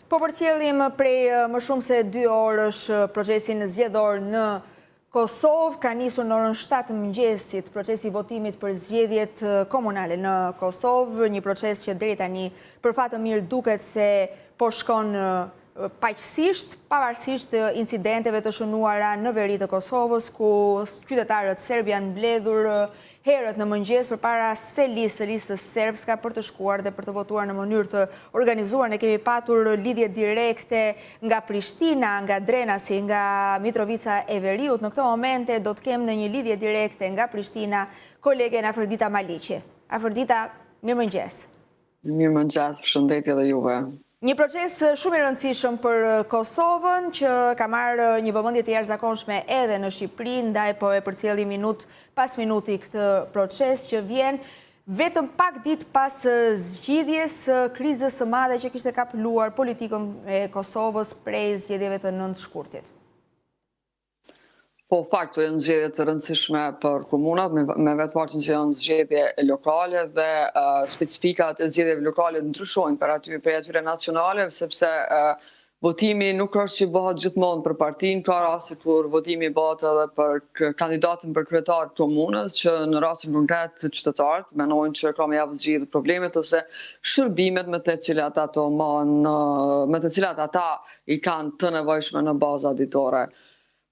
Po përcjellim prej më shumë se 2 orësh procesin zgjedhor në Kosovë, ka nisur në orën 7 mëngjesit procesi i votimit për zgjedhjet komunale në Kosovë, një proces që deri tani për fat të mirë duket se po shkon paqësisht, pavarësisht incidenteve të shënuara në veri të Kosovës, ku qytetarët serb janë mbledhur herët në mëngjes përpara se listës serbska për të shkuar dhe për të votuar në mënyrë të organizuar. Ne kemi patur lidhje direkte nga Prishtina, nga Drenasi, nga Mitrovica e Veriut. Në këto momente do të kemë në një lidhje direkte nga Prishtina kolegen Afrodita Maliqi. Afrodita, mirëmëngjes. Mirëmëngjes, përshëndetje dhe juve. Një proces shumë i rëndësishëm për Kosovën, që ka marrë një vëmendje të jashtëzakonshme edhe në Shqipëri, ndaj po e përcjellim minut pas minuti këtë proces që vjen vetëm pak ditë pas zgjidhjes krizës së madhe që kishte kapluar politikën e Kosovës prej zgjedhjeve të 9 shkurtit. Po, fakto janë zgjedhje të rëndësishme për komunat, me vetë partin që janë zgjedhje lokale dhe specifikat e zgjedhjeve lokale ndryshojnë për atyre nacionale, sepse votimi nuk është që bëhet gjithmonë për partin, ka raste kur votimi bëhet edhe për kandidatin për kryetar të komunës, që në rastin konkret qytetarët menojnë që ka me javë zgjidhje problemet ose shërbimet me të cilat ata i kanë të nevojshme në bazë ditore.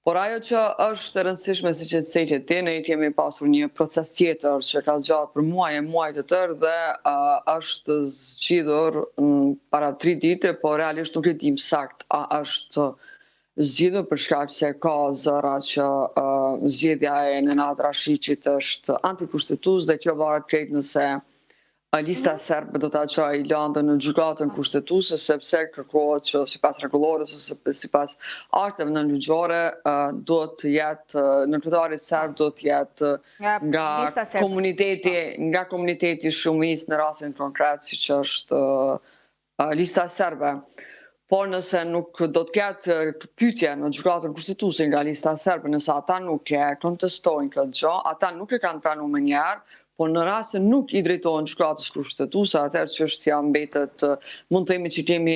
Por ajo që është e rëndësishme, si që të sejtje ti, ne kemi pasur një proces tjetër që ka zgjatë për muaj të tërë dhe është zgjidhur para 3 dite, por realisht nuk e dim sakt a është zgjidhur për shkak se ka zëra që zgjedhja e Nenad Rashiqit është antikushtetues dhe kjo varet krejt nëse lista serbe do ta çojë Ilandën në gjykatën kushtetuese, sepse kërkohet që sipas rregullores ose sipas akteve nënligjore duhet të jetë nënkryetari serb do të jetë nga komuniteti shumicë në rastin konkret siç është lista serbe. Por nëse nuk do të ketë pyetje në gjykatën kushtetuese nga lista serbe, nëse ata nuk e kontestojnë këtë gjë, ata nuk e kanë pranuar më njëherë, por në rast se nuk i drejtohen gjykatës kushtetuese, atëherë çështja mbetet, mund të themi që kemi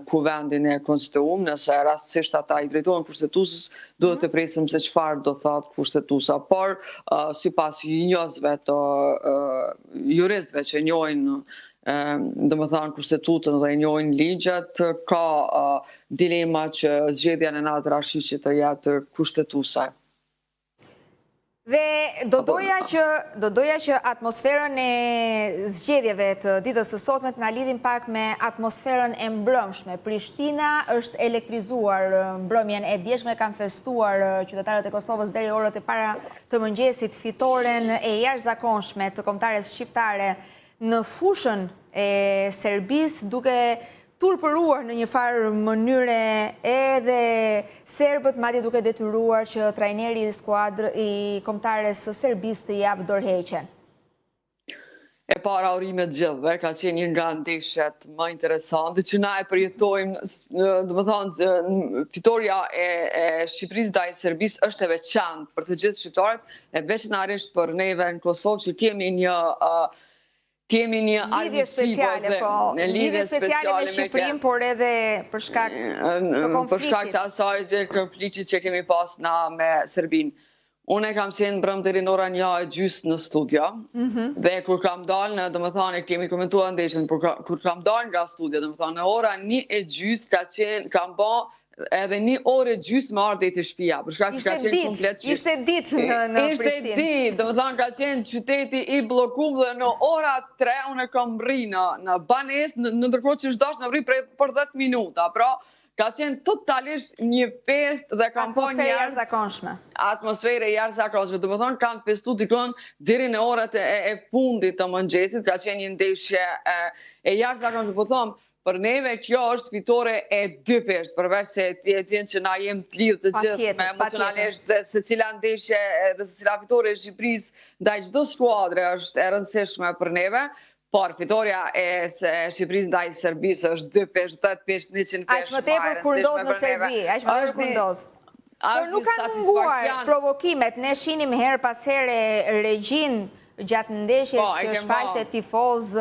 kuvendin e konstituum, nëse rastësisht ata i drejtohen kushtetuesës, duhet të presim se çfarë do thotë kushtetuesa. Por sipas njohësve të juristëve që njohin domethënë kushtetutën dhe njohin ligjet, ka dilema që zgjedhja e Nenad Rashiqit të jetë kushtetuese. Dhe do doja që atmosferën e zgjedhjeve të ditës së sotme të na lidhin pak me atmosferën e mbrëmshme. Prishtina është elektrizuar mbrëmjen e djeshme, kanë festuar qytetarët e Kosovës deri orët e para të mëngjesit fitoren e jashtëzakonshme të kombëtares shqiptare në fushën e Serbisë, duke turpëruar në një farë mënyre edhe serbët, madje duke detyruar që trajneri i skuadrës i kombëtares serbisë të japë dorëheqjen. E para urimet gjithve, ka qenë një nga ndeshjet më interesante që na e përjetojmë, domethënë fitoria e Shqipërisë ndaj Serbisë është e veçantë për të gjithë shqiptarët, e veçanërisht për neve në Kosovë që kemi një lidhje speciale, lidhje speciale me Shqipërinë, por edhe për shkak të konfliktit. Për shkak të asaj të konfliktit që kemi pas na me Serbinë. Unë kam qenë mbrëm deri në orën 1:30 në studio, dhe kur kam dalë, domethënë kemi komentuar ndeshjen, kur kam dalë nga studio, domethënë në orën 1:30 kam bë edhe 1 orë e gjysmë me ardhe të shtëpia, për shkak se ka qenë komplet qytet. Ishte ditë në Prishtinë. Ishte ditë, domethënë ka qenë qyteti i bllokuar dhe në ora 3 unë kam rri në banesë, ndërkohë që s'dash në rri për 10 minuta, pra ka qenë totalisht një festë dhe kam po një atmosferë e jashtëzakonshme. Domethënë kanë festuar dikon deri në orat e fundit të mëngjesit, ka qenë një ndeshje e jashtëzakonshme, po them. Për neve kjo është fitore e 2 festë, përveç se tjetin që na jem të lidhë të gjithë me emocionalisht dhe se cila ndeshje dhe se cila fitore e Shqipërisë ndaj çdo skuadre është e rëndësishme për neve, por fitoria e Shqipërisë ndaj Serbisë është 2 festë, 10 festë, 100 festë. Aq më tepër kur ndodh në Serbi, aq më tepër kur ndodh. Por nuk kanë munguar provokimet, ne shinim her pas here regjin gjatë ndeshjes, shfaqte tifoz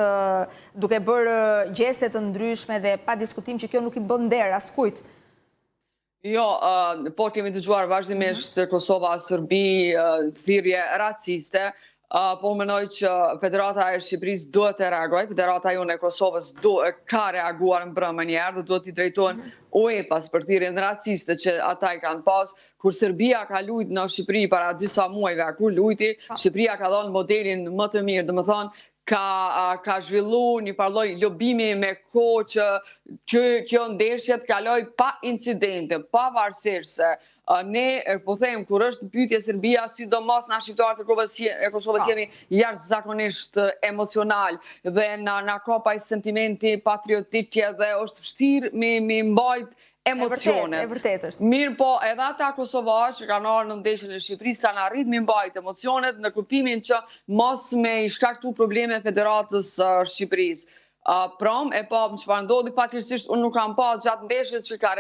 duke bërë gjeste të ndryshme dhe pa diskutim që kjo nuk i bën nder askujt. Jo, po kemi dëgjuar vazhdimisht Kosova-Serbi thirrje raciste, po mendoj që Federata e Shqipërisë duhet të reagojë, Federata jonë e Kosovës ka reaguar në brëmë njerë dhe duhet t'i drejtojnë UEFA-s për thirrjen raciste që ata i kanë pas, kur Serbia ka luajtur në Shqipëri para disa muajve, kur luajti, Shqipëria ka dhënë modelin më të mirë, domethënë ka zhvillu një farloj lobimi me kohë që kjo ndeshje të kaloj pa incidente, pavarësisht se ne, po them, kur është në pyetje Serbia, sidomos na shqiptarët e Kosovës jemi jashtëzakonisht emocional dhe na ka pa sentimenti patriotike dhe është vështirë me mbajt emocionet. E vërtet është. Mirë po, edhe ata kosovarë që kanë ardhur në ndeshjen e Shqipërisë kanë arrit me mbajt emocionet në kuptimin që mos me i shkaktu probleme Federatës Shqipërisë. Prom e pa çfarë ndodhi, fatkeqësisht unë nuk kam pas gjatë ndeshjes që ka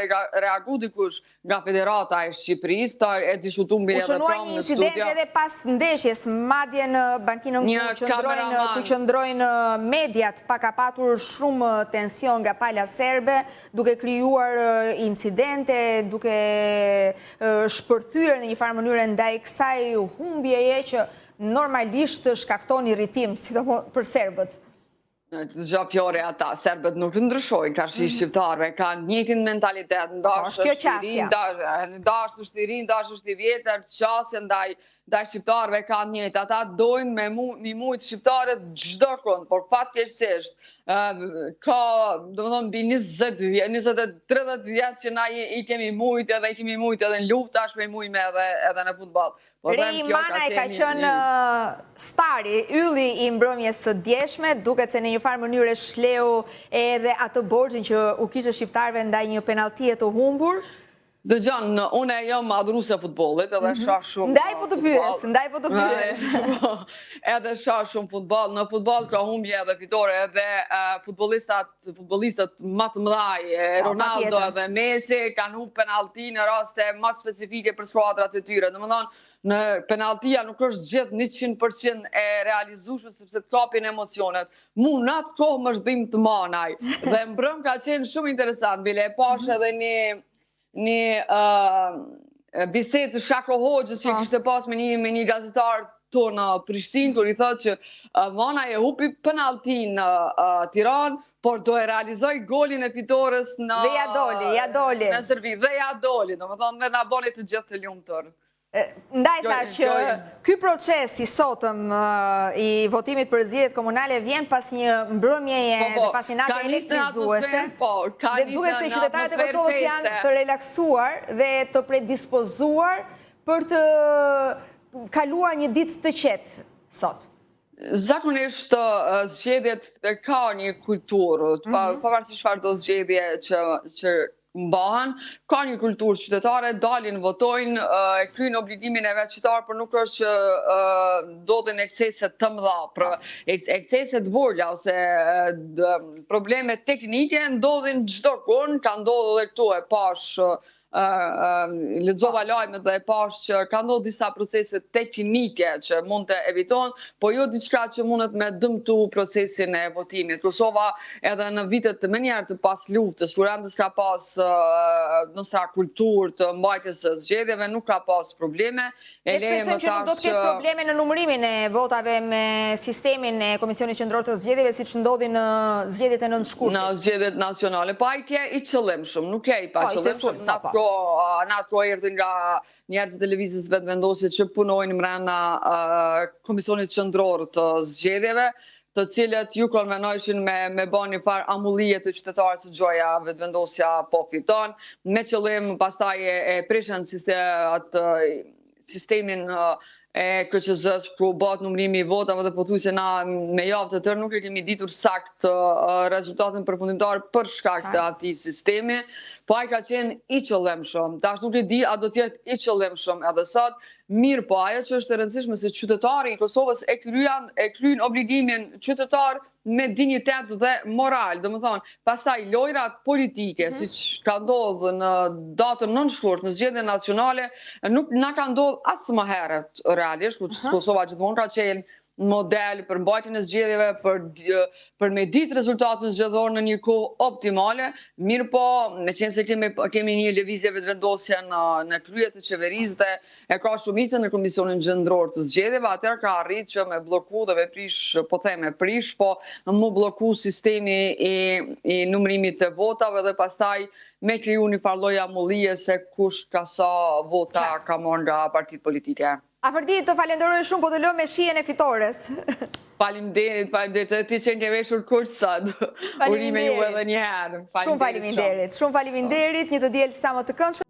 reagu dikush nga Federata e Shqipërisë, ta e diskutuam bile edhe prom në studio. U shënua një incident edhe pas ndeshjes, madje në bankinën ku qëndrojnë mediat, pa ka patur shumë tension nga pala serbe, duke krijuar incidente, duke shpërthyer në një farë mënyrë ndaj kësaj humbjeje që normalisht shkakton irritim, sidomos për serbët. Gja fjore ata, serbet nuk ndryshojnë, ka shi shqiptarve, kanë njëtin mentalitet, ndash është shtiri, ndash është i vjetër, qasje ndaj shqiptarve kanë njëtë, ata dojnë me mujtë shqiptarët gjdo kënd, por fatkeqësisht, ka, do më thonë, bi 20-30 vjetë që na i kemi mujtë edhe në luft, ashme i mujme edhe në futbol. Rei Manaj ka qënë stari, ylli i mbrëmjes së djeshme, duket se në një farë mënyrë shleu edhe atë borxhin që u kishte shqiptarëve ndaj një penalltie të humbur. Dëgjon, unë e jam madhruse e futbollit, edhe shoh shumë. Ndaj po të pyes. Edhe shoh shumë futboll. Në futboll ka humbje edhe fitore, edhe futbollistët më të mëdhaj, Ronaldo edhe Messi kanë humbur penallti në raste më specifike për skuadrat e tyre. Domethënë, në penaltia nuk është gjithë 100% e realizueshme sepse të kapin emocionet. Mu në atë kohë më zhdim të manaj. Dhe mbrëm ka qenë shumë interesant, bile e pash edhe një bisedë të Shako Hoxhës që kishte pas me një gazetar tonë në Prishtinë, kur i thotë që Mana e hupi penaltin në Tiranë, por do e realizoj golin e fitores në Serbi. Dhe ja doli, do më thonë, dhe na boni të gjithë të lumtur. Ndaj thash që ky proces i sotëm i votimit për zgjedhjet komunale vjen pas një mbrëmjeje dhe pas një nate elektrizuese. Dhe duket se qytetarët e Kosovës janë të relaksuar dhe të predispozuar për të kaluar një ditë të qetë sot. Zakonisht zgjedhjet ka një kulturë, pavarësisht çfarë do zgjedhje që mbahen, ka një kulturë qytetare, dalin, votojnë, e kryjnë obligimin e vetë qytetar, por nuk është që ndodhin ekseset të mëdha, ekseset vogla ose probleme teknike ndodhin çdo kohë, ka ndodhur edhe këtu e pash lexova lajmet dhe e pash që ka ndodhur disa procese teknike që mund të evitohen, po jo diçka që mundet me dëmtu procesin e votimit. Kosova edhe në vitet më njerë të pas luftës, kur ende s'ka pas nësa kulturë të mbajtjes së zgjedhjeve, nuk ka pas probleme. Ne shpresojmë që nuk do të ketë probleme në numërimin e votave me sistemin e Komisionit Qendror të Zgjedhjeve, siç ndodhi në zgjedhjet e nëntëshkurtit. Në zgjedhjet nacionale, pa i ke i qëllimshëm, nuk ke i pa qëllimshëm. Në atë kohë erdhën nga njerëzit e lëvizjes vetëvendosit që punojnë mbrana Komisionit Qendror të Zgjedhjeve, të cilët ju konvenojshin me bën një farë amullie të qytetarëve së gjoja vetëvendosja po fiton, me qëllim pastaj e prishën sistemin e KQZ-s ku bëhet numërimi i votave dhe pothuajse na me javë të tërë nuk e kemi ditur sakt rezultatin përfundimtar për shkak të atij sistemi, po ai ka qenë i qëllimshëm. Tash nuk e di a do të jetë i qëllimshëm edhe sot. Mirë po, ajo që është e rëndësishme se qytetari i Kosovës e kryen obligimin qytetar me dinjitet dhe moral. Do më thonë, pastaj lojrat politike, siç ka ndodhur në datën 9 shkurt në zgjedhjet nacionale, nuk na ka ndodhur as më herët realisht, ku Kosova gjithmonë ka qenë model për mbajtjen e zgjedhjeve, për me ditë rezultatin zgjedhor në një kohë optimale, mirë po, me qenë se kemi një lëvizje vetëvendosje në krye të qeverisë dhe e ka shumicën në Komisionin Gjendror të Zgjedhjeve, atëherë ka arritë që me bloku dhe me prish, po theme prish, po mu bloku sistemi i numërimit të votave dhe pastaj me kriju një farloj amullie se kush ka sa vota ka marrë nga partitë politike. Afërdi, të falenderoj shumë, po të lëm me shihen e fitores. Faleminderit, ti që ke veshur kurç sot. Urime ju edhe një herë. Shumë faleminderit, një të diel sa më të këndshme.